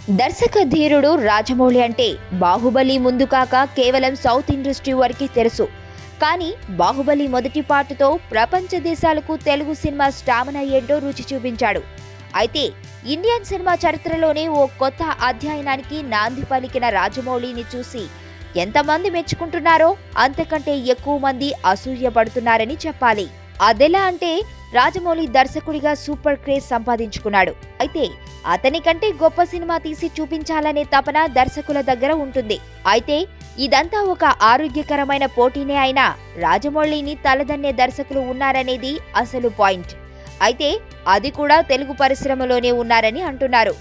దర్శక ధీరుడు రాజమౌళి అంటే బాహుబలి ముందు కాక కేవలం సౌత్ ఇండస్ట్రీ వరకే తెలుసు. కానీ బాహుబలి మొదటి పార్టుతో ప్రపంచ దేశాలకు తెలుగు సినిమా స్టామినా ఏంటో రుచి చూపించాడు. అయితే ఇండియన్ సినిమా చరిత్రలోనే ఓ కొత్త అధ్యాయానికి నాంది పలికిన రాజమౌళిని చూసి ఎంతమంది మెచ్చుకుంటున్నారో అంతకంటే ఎక్కువ మంది అసూయపడుతున్నారని చెప్పాలి. అదెలా అంటే రాజమౌళి దర్శకుడిగా సూపర్ క్రేజ్ సంపాదించుకున్నాడు. అయితే అతని కంటే గొప్ప సినిమా తీసి చూపించాలనే తపన దర్శకుల దగ్గర ఉంటుంది. అయితే ఇదంతా ఒక ఆరోగ్యకరమైన పోటీనే అయినా రాజమౌళిని తలదన్నే దర్శకులు ఉన్నారనేది అసలు పాయింట్. అయితే అది కూడా తెలుగు పరిశ్రమలోనే ఉన్నారని అంటున్నారు.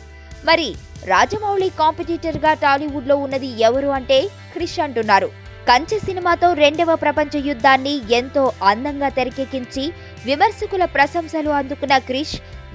మరి రాజమౌళి కాంపిటీటర్ గా టాలీవుడ్ లో ఉన్నది ఎవరు అంటే క్రిష్ అంటున్నారు. కంచె సినిమాతో రెండవ ప్రపంచ యుద్ధాన్ని ఎంతో అందంగా తెరకెక్కించి విమర్శకుల ప్రశంసలు అందుకున్న క్రిష్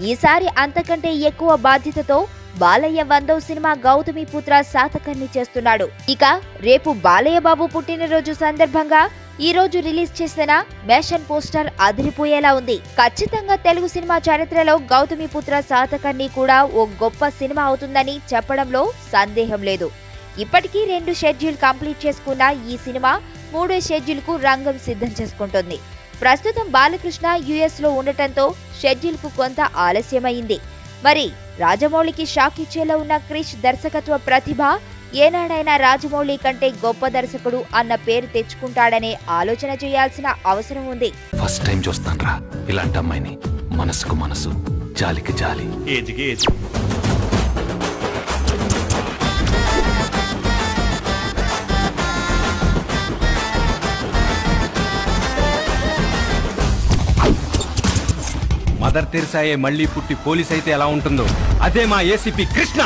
ఈసారి అంతకంటే ఎక్కువ బాధ్యతతో బాలయ్య 100వ సినిమా గౌతమిపుత్ర శాతకర్ణి చేస్తున్నాడు. ఇక రేపు బాలయ్య బాబు పుట్టినరోజు సందర్భంగా ఈ రోజు రిలీజ్ చేసిన మేషన్ పోస్టర్ అదిరిపోయేలా ఉంది. ఖచ్చితంగా తెలుగు సినిమా చరిత్రలో గౌతమిపుత్ర శాతకర్ణి కూడా ఓ గొప్ప సినిమా అవుతుందని చెప్పడంలో సందేహం లేదు. ఇప్పటికీ 2 షెడ్యూల్ కంప్లీట్ చేసుకున్న ఈ సినిమా 3వ షెడ్యూల్ కు రంగం సిద్ధం చేసుకుంటోంది. ప్రస్తుతం బాలకృష్ణ యుఎస్ లో ఉండటంతో షెడ్యూల్ కు కొంత ఆలస్యమైంది. మరి రాజమౌళికి షాక్ ఇచ్చేలా ఉన్న క్రిష్ దర్శకత్వ ప్రతిభ ఏనాడైనా రాజమౌళి కంటే గొప్ప దర్శకుడు అన్న పేరు తెచ్చుకుంటాడనే ఆలోచన చేయాల్సిన అవసరం ఉంది. ఫస్ట్ టైం చూస్తాన్రా ఇలాంటి అమ్మాయిని. మనసుకు మనసు, జాలికి జాలి. మదర్ తెరిసాయే మళ్ళీ పుట్టి పోలీస్ అయితే ఎలా ఉంటుందో అదే మా ఏసీపీ కృష్ణ.